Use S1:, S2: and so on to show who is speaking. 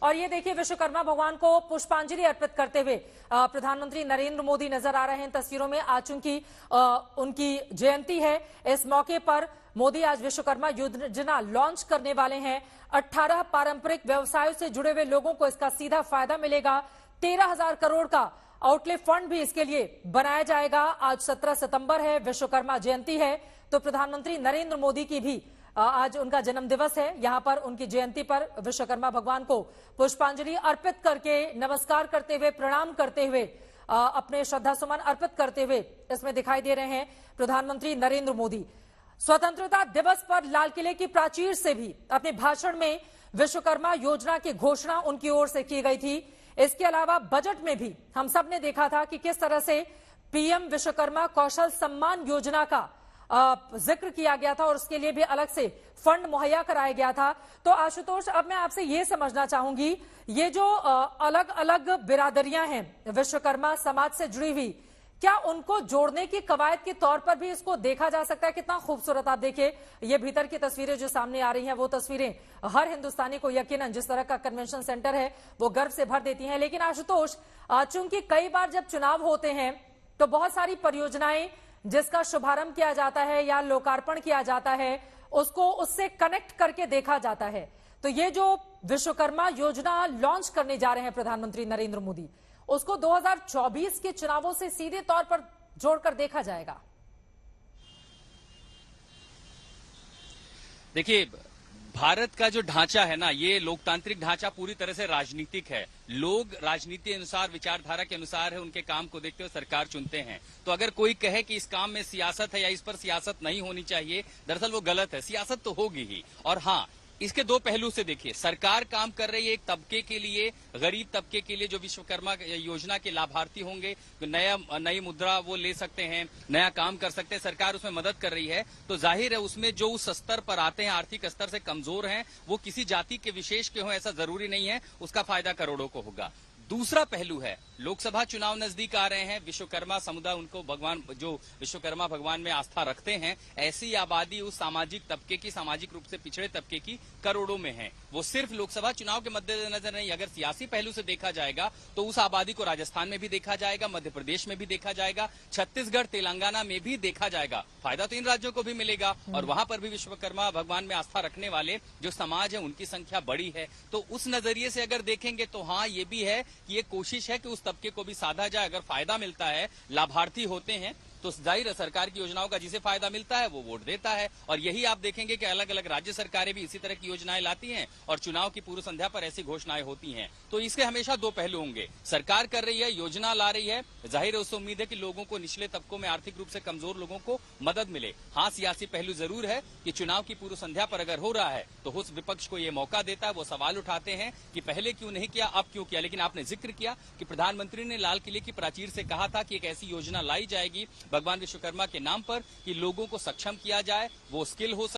S1: और ये देखिए विश्वकर्मा भगवान को पुष्पांजलि अर्पित करते हुए प्रधानमंत्री नरेंद्र मोदी नजर आ रहे हैं तस्वीरों में। आज चूंकि उनकी जयंती है, इस मौके पर मोदी आज विश्वकर्मा योजना लॉन्च करने वाले हैं। 18 पारंपरिक व्यवसायों से जुड़े हुए लोगों को इसका सीधा फायदा मिलेगा। 13,000 करोड़ का आउटले फंड भी इसके लिए बनाया जाएगा। आज 17 सितंबर है, विश्वकर्मा जयंती है, तो प्रधानमंत्री नरेंद्र मोदी की भी आज उनका जन्म दिवस है। यहां पर उनकी जयंती पर विश्वकर्मा भगवान को पुष्पांजलि अर्पित करके, नमस्कार करते हुए, प्रणाम करते हुए, अपने श्रद्धा सुमन अर्पित करते हुए इसमें दिखाई दे रहे हैं प्रधानमंत्री नरेंद्र मोदी। स्वतंत्रता दिवस पर लाल किले की प्राचीर से भी अपने भाषण में विश्वकर्मा योजना की घोषणा उनकी ओर से की गई थी। इसके अलावा बजट में भी हम सब ने देखा था कि किस तरह से पीएम विश्वकर्मा कौशल सम्मान योजना का जिक्र किया गया था और उसके लिए भी अलग से फंड मुहैया कराया गया था। तो आशुतोष, अब मैं आपसे ये समझना चाहूंगी, ये जो अलग अलग बिरादरियां हैं विश्वकर्मा समाज से जुड़ी हुई, क्या उनको जोड़ने की कवायद के तौर पर भी इसको देखा जा सकता है? कितना खूबसूरत, आप देखिए ये भीतर की तस्वीरें जो सामने आ रही हैं, वो तस्वीरें हर हिंदुस्तानी को यकीनन जिस तरह का कन्वेंशन सेंटर है वो गर्व से भर देती हैं। लेकिन आशुतोष, चूंकि कई बार जब चुनाव होते हैं तो बहुत सारी परियोजनाएं जिसका शुभारंभ किया जाता है या लोकार्पण किया जाता है, उसको उससे कनेक्ट करके देखा जाता है। तो ये जो विश्वकर्मा योजना लॉन्च करने जा रहे हैं प्रधानमंत्री नरेंद्र मोदी, उसको 2024 के चुनावों से सीधे तौर पर जोड़कर देखा जाएगा।
S2: देखिए, भारत का जो ढांचा है ना, ये लोकतांत्रिक ढांचा पूरी तरह से राजनीतिक है। लोग राजनीति अनुसार, विचारधारा के अनुसार है, उनके काम को देखते हुए सरकार चुनते हैं। तो अगर कोई कहे कि इस काम में सियासत है या इस पर सियासत नहीं होनी चाहिए, दरअसल वो गलत है। सियासत तो होगी ही। और हाँ, इसके दो पहलू से देखिए, सरकार काम कर रही है एक तबके के लिए, गरीब तबके के लिए, जो विश्वकर्मा योजना के लाभार्थी होंगे, नई मुद्रा वो ले सकते हैं, नया काम कर सकते हैं, सरकार उसमें मदद कर रही है। तो जाहिर है उसमें जो उस स्तर पर आते हैं, आर्थिक स्तर से कमजोर हैं, वो किसी जाति के विशेष के हों ऐसा जरूरी नहीं है, उसका फायदा करोड़ों को होगा। दूसरा पहलू है, लोकसभा चुनाव नजदीक आ रहे हैं। विश्वकर्मा समुदाय, उनको भगवान, जो विश्वकर्मा भगवान में आस्था रखते हैं, ऐसी आबादी उस सामाजिक तबके की, सामाजिक रूप से पिछड़े तबके की करोड़ों में है। वो सिर्फ लोकसभा चुनाव के मद्देनजर नहीं, अगर सियासी पहलू से देखा जाएगा तो उस आबादी को राजस्थान में भी देखा जाएगा, मध्य प्रदेश में भी देखा जाएगा, छत्तीसगढ़, तेलंगाना में भी देखा जाएगा। फायदा तो इन राज्यों को भी मिलेगा और वहां पर भी विश्वकर्मा भगवान में आस्था रखने वाले जो समाज है उनकी संख्या बड़ी है। तो उस नजरिए से अगर देखेंगे तो हाँ, ये भी है कि ये कोशिश है कि उस तबके को भी साधा जाए। अगर फायदा मिलता है, लाभार्थी होते हैं, तो जाहिर है सरकार की योजनाओं का जिसे फायदा मिलता है वो वोट देता है। और यही आप देखेंगे कि अलग अलग राज्य सरकारें भी इसी तरह की योजनाएं लाती हैं और चुनाव की पूर्व संध्या पर ऐसी घोषणाएं होती हैं। तो इसके हमेशा दो पहलू होंगे। सरकार कर रही है, योजना ला रही है, जाहिर है उससे उम्मीद है कि लोगों को, निचले तबकों में आर्थिक रूप से कमजोर लोगों को मदद मिले। हाँ, सियासी पहलू जरूर है कि चुनाव की पूर्व संध्या पर अगर हो रहा है तो उस विपक्ष को ये मौका देता है, वो सवाल उठाते हैं कि पहले क्यों नहीं किया, अब क्यों किया। लेकिन आपने जिक्र किया कि प्रधानमंत्री ने लाल किले की प्राचीर से कहा था कि एक ऐसी योजना लाई जाएगी भगवान विश्वकर्मा के नाम पर कि लोगों को सक्षम किया जाए, वो स्किल हो